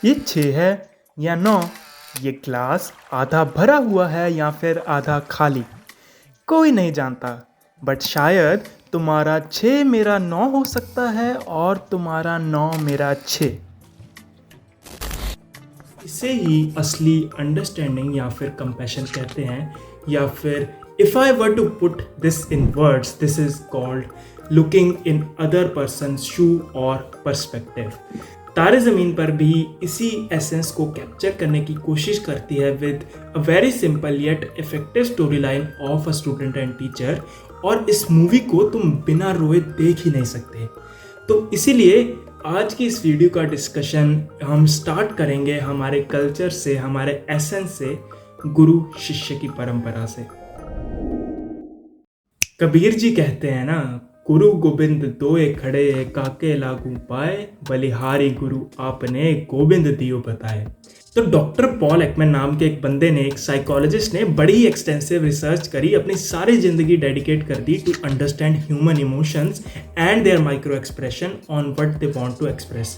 ये 6 है या 9? ये ग्लास आधा भरा हुआ है या फिर आधा खाली? कोई नहीं जानता, बट शायद तुम्हारा 6 मेरा 9 हो सकता है और तुम्हारा 9 मेरा 6। इसे ही असली अंडरस्टैंडिंग या फिर कंपैशन कहते हैं, या फिर if I were to put this in words, this is called looking in other person shoe और पर्सपेक्टिव। तारे ज़मीन पर भी इसी एसेंस को कैप्चर करने की कोशिश करती है with a very simple yet effective story line of a student and teacher. और इस मूवी को तुम बिना रोए देख ही नहीं सकते। तो इसीलिए आज की इस वीडियो का डिस्कशन हम स्टार्ट करेंगे हमारे कल्चर से, हमारे एसेंस से, गुरु शिष्य की परंपरा से। कबीर जी कहते हैं ना, गुरु गोबिंद दोए खड़े, काके लागू पाए, बलिहारी गुरु आपने गोबिंद दियो बताए। तो डॉक्टर पॉल एकमैन नाम के एक बंदे ने, एक साइकोलॉजिस्ट ने बड़ी ही एक्सटेंसिव रिसर्च करी, अपनी सारी जिंदगी डेडिकेट कर दी to understand human emotions and their micro expression on what they want to express.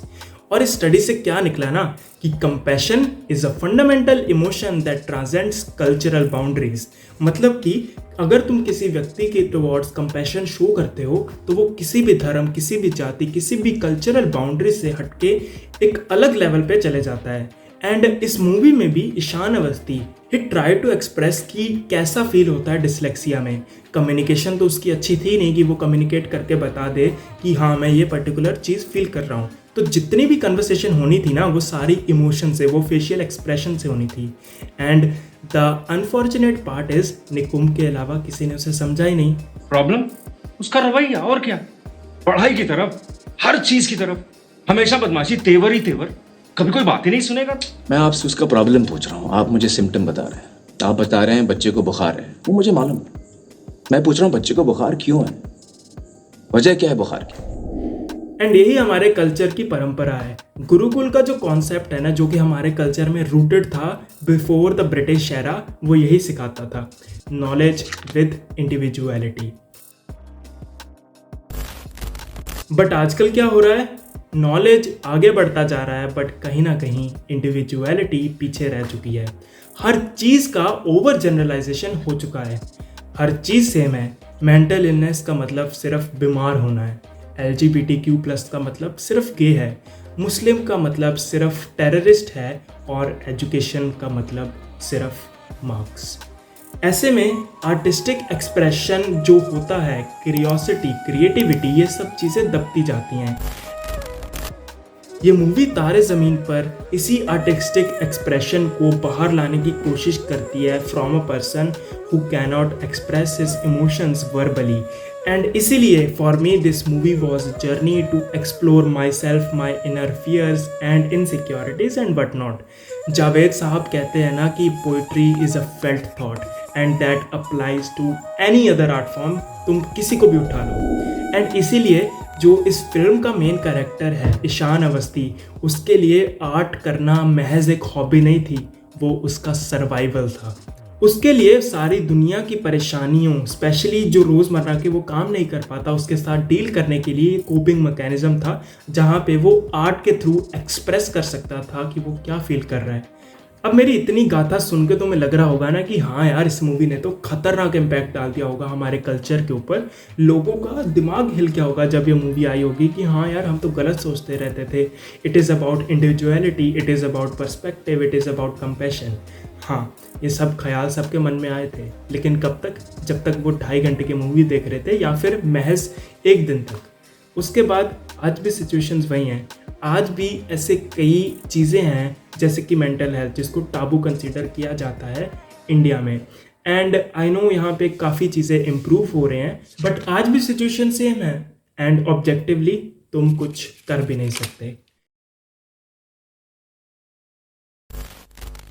और इस स्टडी से क्या निकला ना कि compassion is a fundamental emotion that transcends cultural boundaries. मतलब कि अगर तुम किसी व्यक्ति के टुवर्ड्स कंपैशन शो करते हो तो वो किसी भी धर्म, किसी भी जाति, किसी भी कल्चरल बाउंड्री से हटके एक अलग लेवल पे चले जाता है। एंड इस मूवी में भी ईशान अवस्थी ही ट्राई टू एक्सप्रेस कि कैसा फील होता है डिसलेक्सिया में। कम्युनिकेशन तो उसकी अच्छी थी नहीं कि वो कम्युनिकेट करके बता दे कि हाँ मैं ये पर्टिकुलर चीज़ फील कर रहा हूँ। तो जितनी भी कन्वर्सेशन होनी थी ना, वो सारी इमोशन से, वो फेशियल एक्सप्रेशन से होनी थी। And the unfortunate part is Nikumbh के अलावा किसी ने उसे समझा ही नहीं। प्रॉब्लम उसका रवैया, और क्या। पढ़ाई की तरफ, हर चीज की तरफ हमेशा बदमाशी, तेवर ही तेवर, कभी कोई बात ही नहीं सुनेगा। मैं आपसे उसका प्रॉब्लम पूछ रहा हूँ, आप मुझे सिम्टम बता रहे हैं। आप बता रहे हैं बच्चे को बुखार है, वो मुझे मालूम है। मैं पूछ रहा हूँ बच्चे को बुखार क्यों है, वजह क्या है बुखार की। एंड यही हमारे कल्चर की परंपरा है। गुरुकुल का जो कॉन्सेप्ट है ना, जो कि हमारे कल्चर में रूटेड था बिफोर द ब्रिटिश एरा, वो यही सिखाता था, नॉलेज विद इंडिविजुअलिटी। बट आजकल क्या हो रहा है, नॉलेज आगे बढ़ता जा रहा है, बट कहीं ना कहीं इंडिविजुअलिटी पीछे रह चुकी है। हर चीज़ का ओवर जनरलाइजेशन हो चुका है। हर चीज़ सेम है। मेंटल इलनेस का मतलब सिर्फ बीमार होना है, LGBTQ+ का मतलब सिर्फ गे है, मुस्लिम का मतलब सिर्फ टेररिस्ट है, और एजुकेशन का मतलब सिर्फ मार्क्स। ऐसे में आर्टिस्टिक एक्सप्रेशन जो होता है, क्यूरियोसिटी, क्रिएटिविटी, ये सब चीज़ें दबती जाती हैं। ये मूवी तारे ज़मीन पर इसी आर्टिस्टिक एक्सप्रेशन को बाहर लाने की कोशिश करती है from a person who cannot express his emotions verbally. And इसीलिए for me this movie was journey to explore myself, my inner fears and insecurities and what not. Javed sahab कहते हैं ना कि poetry is a felt thought and that applies to any other art form. तुम किसी को भी उठा लो। And इसीलिए जो इस फिल्म का मेन कैरेक्टर है ईशान अवस्थी, उसके लिए आर्ट करना महज एक हॉबी नहीं थी, वो उसका सर्वाइवल था। उसके लिए सारी दुनिया की परेशानियों, स्पेशली जो रोज़मर्रा के वो काम नहीं कर पाता, उसके साथ डील करने के लिए कोपिंग मैकेनिज्म था, जहाँ पे वो आर्ट के थ्रू एक्सप्रेस कर सकता था कि वो क्या फील कर रहा है। अब मेरी इतनी गाथा सुन के तुम्हें लग रहा होगा ना कि हाँ यार, इस मूवी ने तो खतरनाक इम्पैक्ट डाल दिया होगा हमारे कल्चर के ऊपर। लोगों का दिमाग हिल गया होगा जब ये मूवी आई होगी कि हाँ यार, हम तो गलत सोचते रहते थे। It is about individuality, it is about perspective, it is about compassion. हाँ, ये सब ख्याल सबके मन में आए थे, लेकिन कब तक? जब तक वो 2.5 घंटे की मूवी देख रहे थे, या फिर महज 1 दिन तक। उसके बाद आज भी सिचुएशंस वही हैं। आज भी ऐसे कई चीज़ें हैं जैसे कि मेंटल हेल्थ, जिसको टाबू कंसीडर किया जाता है इंडिया में। एंड आई नो यहाँ पे काफ़ी चीज़ें इम्प्रूव हो रहे हैं, बट आज भी सिचुएशन सेम है। एंड ऑब्जेक्टिवली तुम कुछ कर भी नहीं सकते।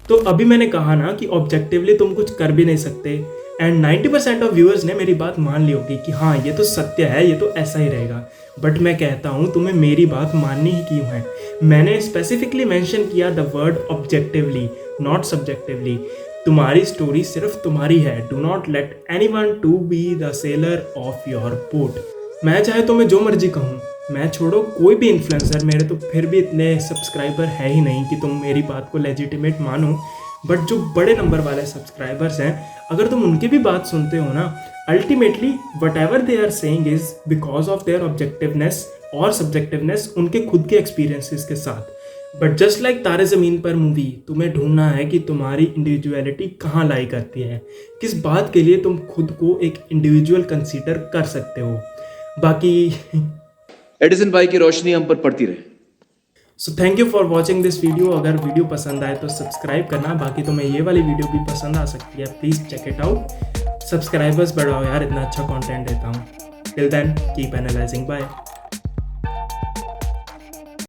तो अभी मैंने कहा ना कि ऑब्जेक्टिवली तुम कुछ कर भी नहीं सकते। एंड 90% ऑफ व्यूअर्स ने मेरी बात मान ली होगी कि हाँ, ये तो सत्य है, ये तो ऐसा ही रहेगा। बट मैं कहता हूँ तुम्हें मेरी बात माननी ही क्यों है। मैंने स्पेसिफिकली मेंशन किया the word objectively, not subjectively. तुम्हारी स्टोरी सिर्फ तुम्हारी है। Do not let anyone to be the sailor of your boat. मैं चाहे तुम्हें जो मर्जी कहूँ, मैं छोड़ो कोई भी इन्फ्लुएंसर, मेरे तो फिर भी इतने सब्सक्राइबर है ही नहीं कि तुम मेरी बात को लेजिटिमेट मानो, बट जो बड़े नंबर वाले सब्सक्राइबर्स हैं, अगर तुम उनकी भी बात सुनते हो ना, ultimately whatever they are saying is because of their objectiveness और सब्जेक्टिवनेस उनके खुद के एक्सपीरियंसेस के साथ। बट जस्ट लाइक तारे ज़मीन पर मूवी, तुम्हें ढूंढना है कि तुम्हारी इंडिविजुअलिटी कहाँ लाई करती है, किस बात के लिए तुम खुद को एक इंडिविजुअल कंसीडर कर सकते हो। बाकी एडिसन भाई की रोशनी हम पर पड़ती रहे। So thank you for watching this video. अगर वीडियो पसंद आए तो सब्सक्राइब करना, बाकी तुम्हें ये वाली वीडियो भी पसंद आ सकती है, please check it out. Subscribers बढ़ाओ यार, इतना अच्छा कंटेंट देता हूँ। Till then keep analysing, bye.